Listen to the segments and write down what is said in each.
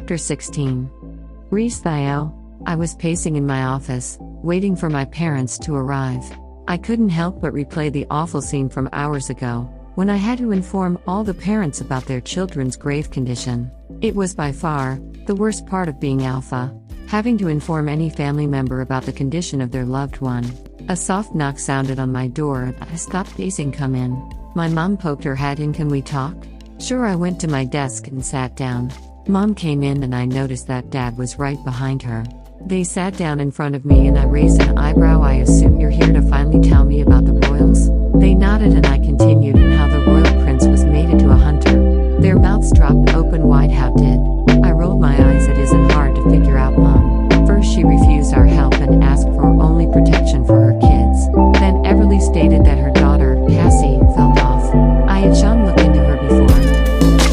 Chapter 16. Rhys. I was pacing in my office, waiting for my parents to arrive. I couldn't help but replay the awful scene from hours ago, when I had to inform all the parents about their children's grave condition. It was by far the worst part of being Alpha, having to inform any family member about the condition of their loved one. A soft knock sounded on my door and I stopped pacing. Come in. My mom poked her head in. Can we talk? Sure. I went to my desk and sat down. Mom came in and I noticed that Dad was right behind her. They sat down in front of me and I raised an eyebrow. I assume you're here to finally tell me about the royals? They nodded and I continued and how the royal prince was mated to a hunter. Their mouths dropped open wide. How did? I rolled my eyes. It isn't hard to figure out, Mom. First she refused our help and asked for only protection for her kids. Then Everly stated that her daughter, Kassi, fell off. I had Sean look into her before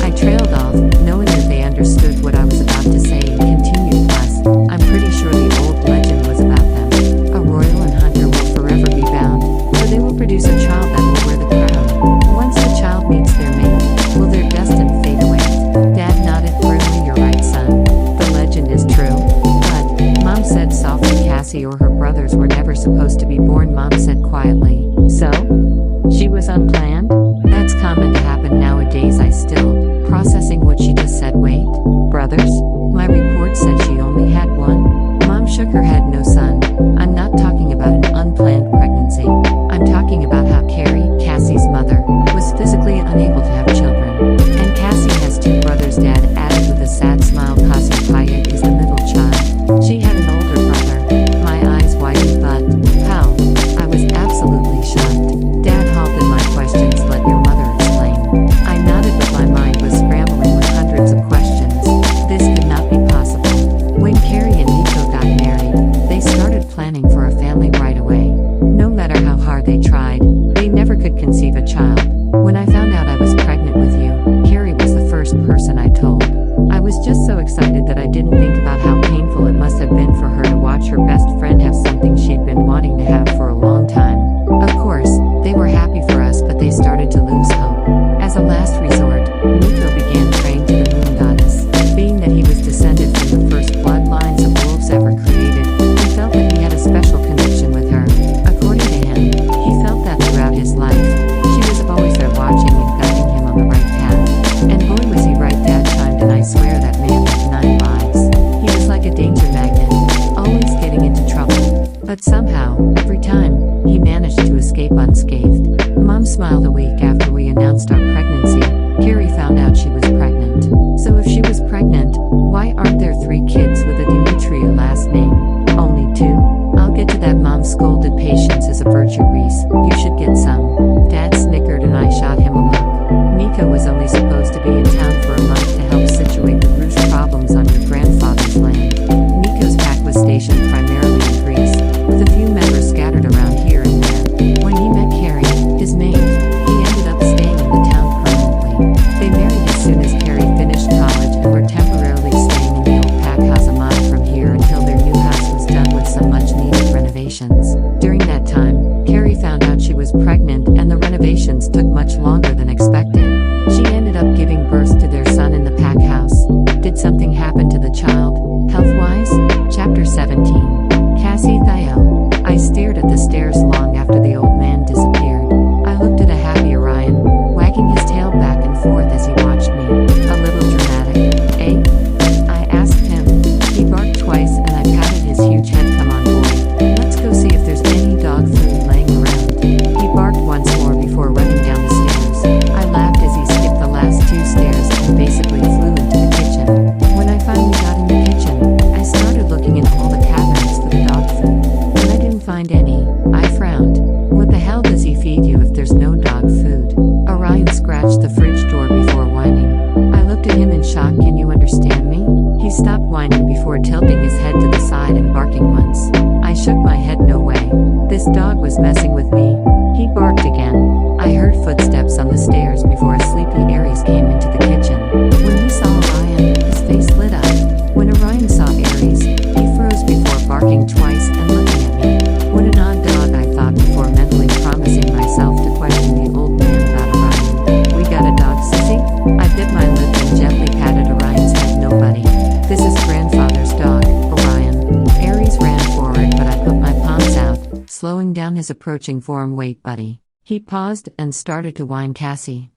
I trailed off, knowing that they understood what I was about to say and continued. Plus, I'm pretty sure the old legend was about them. A royal and hunter will forever be bound, for they will produce a child that will wear the crown. Once the child meets their mate, will their destiny fade away? Dad nodded firmly. You're right, son. The legend is true. But, Mom said softly, Kassi or her brothers were never supposed to be born. Mom said quietly. So? She was unplanned? That's common to happen nowadays. I still processing what she just said. Wait, brothers? My report said she only had one. Mom shook her head. No, son. I'm not talking about an unplanned pregnancy. I'm talking about how Carrie, Cassie's mother, was physically unable to have children. And Kassi has two brothers. Dad added with a sad smile. Kassi is the middle child. She had an older brother. My eyes widened. But how? I was absolutely shocked. Dad halted my questions. Let your mother explain. I nodded, but my mind was scrambling with hundreds of questions. This could not be possible. When Carrie and Nico got married, they started planning for a family right away. No matter how hard they tried, they never could conceive a child. When I found out I was pregnant with you, Carrie was the first person I told. I was just so excited that I didn't think about how painful it must have been for her to watch her best friend have something she'd been wanting to have for a long time. Of course, they were happy for us, but they started to lose hope. As a last resort, Nico began praying to the moon goddess. Being that he was descended from the first bloodlines of wolves ever created, he felt that he had a special connection with her. According to him, he felt that throughout his life, she was always there watching and guiding him on the right path. And boy was he right that time, and I swear that man had 9 lives. He was like a danger magnet, always getting into trouble. But somehow, every time, he managed to escape unscathed. Mom smiled. A week after we announced our pregnancy, Carrie found out she was pregnant. So if she was pregnant, why aren't there 3 kids with a Demetria last name? Only 2? I'll get to that. Mom scolded. Patience is a virtue, Rhys. You should get some. Dad snickered and I shot him a look. Nico was only supposed to be in town for a month to help situate the roost problems on your grandfather's land. Nico's pack was stationed primarily in Greece, with a few members scattered around here and there. When he met Carrie, his maid, he ended up staying in the town permanently. They married as soon as Carrie finished college and were temporarily staying in the old pack house a mile from here until their new house was done with some much-needed renovations. During that time, Carrie found out she was pregnant and the renovations took much longer than expected. She ended up giving birth to their son in the pack house. Did something happen to the child, health-wise? Chapter 17. Kassi. I stared at the stairs long after the old man disappeared. I looked at a happy Orion, wagging his tail back and forth as he watched me. A little dramatic, eh? I asked him. He barked twice and I patted his huge head. Come on, boy. Let's go see if there's any dog food laying around. He barked once more before running down the stairs. I laughed as he skipped the last 2 stairs and basically flew into the kitchen. When I finally got in the kitchen, I started looking in all the cabinets for the dog food. When I didn't find any, I frowned. What the hell does he feed you if there's no dog food? Orion scratched the fridge door before whining. I looked at him in shock. Can you understand me? He stopped whining before tilting his head to the side and barking once. I shook my head. No way. This dog was messing with me. He barked again. I heard footsteps on the stairs before a sleepy Aries came into the kitchen. When he saw Orion, his face lit up. When Orion saw Aries, he froze before barking twice and looking at me. What an odd dog, I thought before mentally promising myself to question the old man about Orion. We got a dog, sissy? I bit my lip and gently patted Orion's head. Nobody. slowing down his approaching form. Wait, buddy. He paused and started to whine Kassi.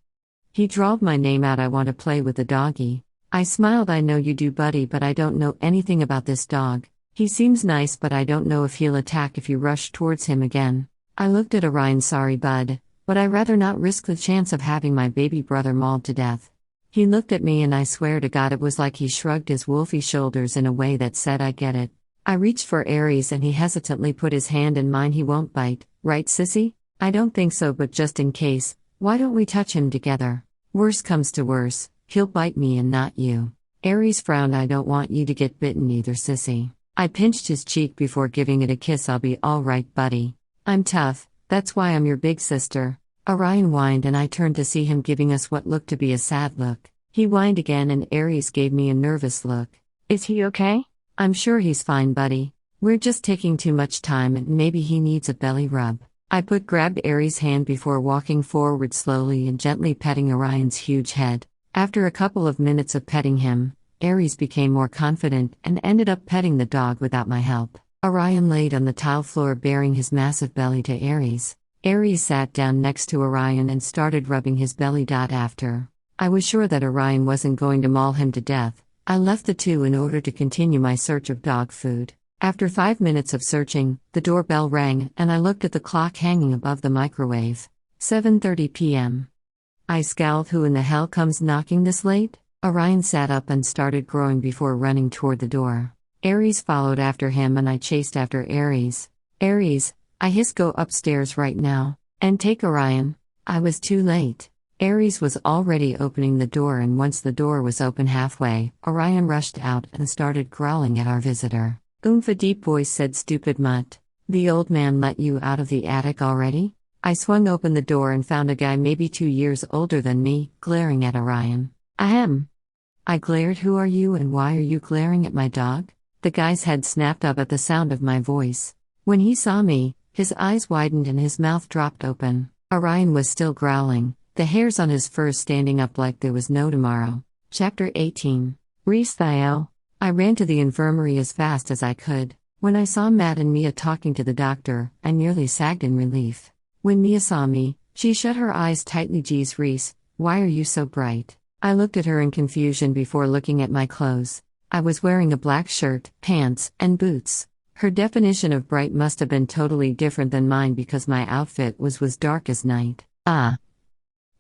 He drawled my name out. I want to play with the doggy. I smiled. I know you do, buddy, but I don't know anything about this dog. He seems nice, but I don't know if he'll attack if you rush towards him again. I looked at Orion. Sorry, bud, but I'd rather not risk the chance of having my baby brother mauled to death. He looked at me and I swear to God it was like he shrugged his wolfy shoulders in a way that said, I get it. I reached for Aries and he hesitantly put his hand in mine. He won't bite, right, sissy? I don't think so, but just in case, why don't we touch him together? Worst comes to worse, he'll bite me and not you. Aries frowned. I don't want you to get bitten either, sissy. I pinched his cheek before giving it a kiss. I'll be all right, buddy. I'm tough, that's why I'm your big sister. Orion whined and I turned to see him giving us what looked to be a sad look. He whined again and Aries gave me a nervous look. Is he okay? I'm sure he's fine, buddy. We're just taking too much time and maybe he needs a belly rub. I grabbed Aries' hand before walking forward slowly and gently petting Orion's huge head. After a couple of minutes of petting him, Aries became more confident and ended up petting the dog without my help. Orion laid on the tile floor baring his massive belly to Aries. Aries sat down next to Orion and started rubbing his belly. After I was sure that Orion wasn't going to maul him to death, I left the two in order to continue my search of dog food. After 5 minutes of searching, the doorbell rang and I looked at the clock hanging above the microwave. 7:30 p.m. I scowled. Who in the hell comes knocking this late? Orion sat up and started growing before running toward the door. Aries followed after him and I chased after Aries. Aries, I hissed, go upstairs right now. And take Orion. I was too late. Aries was already opening the door and once the door was open halfway, Orion rushed out and started growling at our visitor. A deep voice said, stupid mutt. The old man let you out of the attic already? I swung open the door and found a guy maybe 2 years older than me, glaring at Orion. Ahem. I glared. Who are you and why are you glaring at my dog? The guy's head snapped up at the sound of my voice. When he saw me, his eyes widened and his mouth dropped open. Orion was still growling, the hairs on his fur standing up like there was no tomorrow. Chapter 18. Rhys Theo. I ran to the infirmary as fast as I could. When I saw Matt and Mia talking to the doctor, I nearly sagged in relief. When Mia saw me, she shut her eyes tightly. Geez, Rhys, why are you so bright? I looked at her in confusion before looking at my clothes. I was wearing a black shirt, pants, and boots. Her definition of bright must have been totally different than mine because my outfit was dark as night.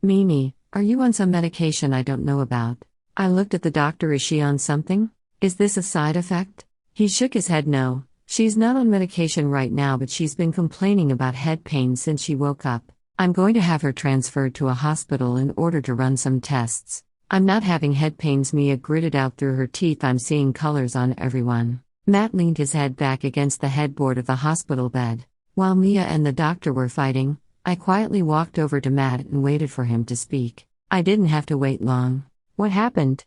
Mimi, are you on some medication I don't know about? I looked at the doctor. Is she on something? Is this a side effect? He shook his head. No, she's not on medication right now, but she's been complaining about head pain since she woke up. I'm going to have her transferred to a hospital in order to run some tests. I'm not having head pains. Mia gritted out through her teeth. I'm seeing colors on everyone. Matt leaned his head back against the headboard of the hospital bed. While Mia and the doctor were fighting, I quietly walked over to Matt and waited for him to speak. I didn't have to wait long. What happened?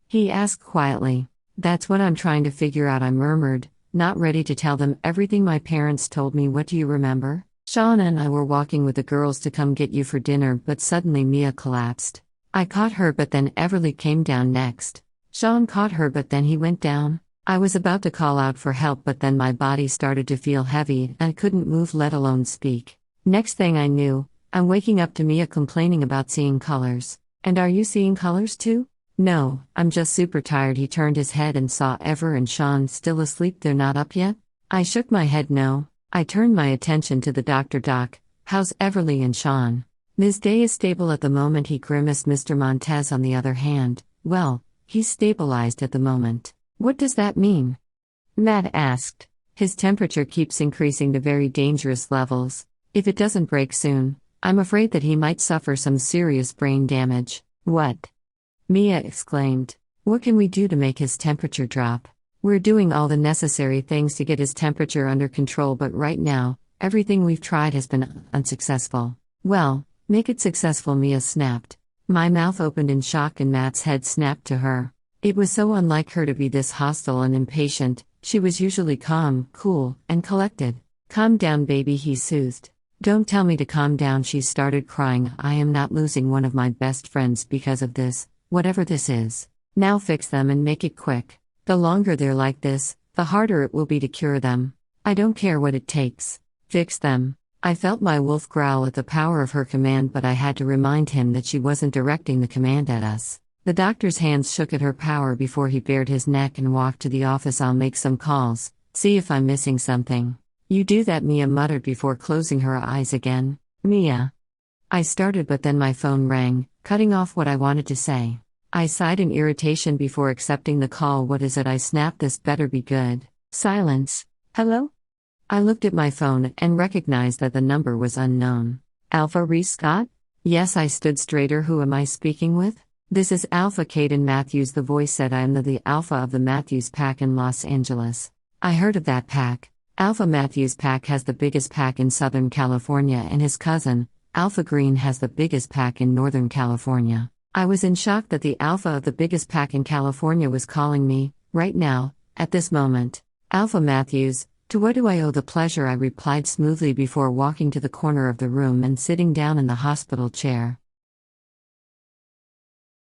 He asked quietly. That's what I'm trying to figure out, I murmured, not ready to tell them everything my parents told me. What do you remember? Sean and I were walking with the girls to come get you for dinner, but suddenly Mia collapsed. I caught her, but then Everly came down next. Sean caught her, but then he went down. I was about to call out for help, but then my body started to feel heavy and I couldn't move, let alone speak. Next thing I knew, I'm waking up to Mia complaining about seeing colors. And are you seeing colors too? No, I'm just super tired. He turned his head and saw Ever and Sean still asleep. They're not up yet? I shook my head no. I turned my attention to the doctor. Doc, how's Everly and Sean? Ms. Day is stable at the moment, he grimaced. Mr. Montez on the other hand, well, he's stabilized at the moment. What does that mean? Matt asked. His temperature keeps increasing to very dangerous levels. If it doesn't break soon, I'm afraid that he might suffer some serious brain damage. What? Mia exclaimed. What can we do to make his temperature drop? We're doing all the necessary things to get his temperature under control, but right now, everything we've tried has been unsuccessful. Well, make it successful, Mia snapped. My mouth opened in shock and Matt's head snapped to her. It was so unlike her to be this hostile and impatient. She was usually calm, cool, and collected. Calm down, baby, he soothed. Don't tell me to calm down, she started crying. I am not losing one of my best friends because of this, whatever this is. Now fix them and make it quick. The longer they're like this, the harder it will be to cure them. I don't care what it takes. Fix them. I felt my wolf growl at the power of her command, but I had to remind him that she wasn't directing the command at us. The doctor's hands shook at her power before he bared his neck and walked to the office. I'll make some calls, see if I'm missing something. You do that, Mia muttered before closing her eyes again. Mia. I started, but then my phone rang, cutting off what I wanted to say. I sighed in irritation before accepting the call. What is it? I snapped. This better be good. Silence. Hello? I looked at my phone and recognized that the number was unknown. Alpha Rhys Scott? Yes, I stood straighter. Who am I speaking with? This is Alpha Caden Matthews, the voice said. I am the Alpha of the Matthews Pack in Los Angeles. I heard of that pack. Alpha Matthews Pack has the biggest pack in Southern California, and his cousin, Alpha Green, has the biggest pack in Northern California. I was in shock that the Alpha of the biggest pack in California was calling me, right now, at this moment. Alpha Matthews, to what do I owe the pleasure? I replied smoothly before walking to the corner of the room and sitting down in the hospital chair.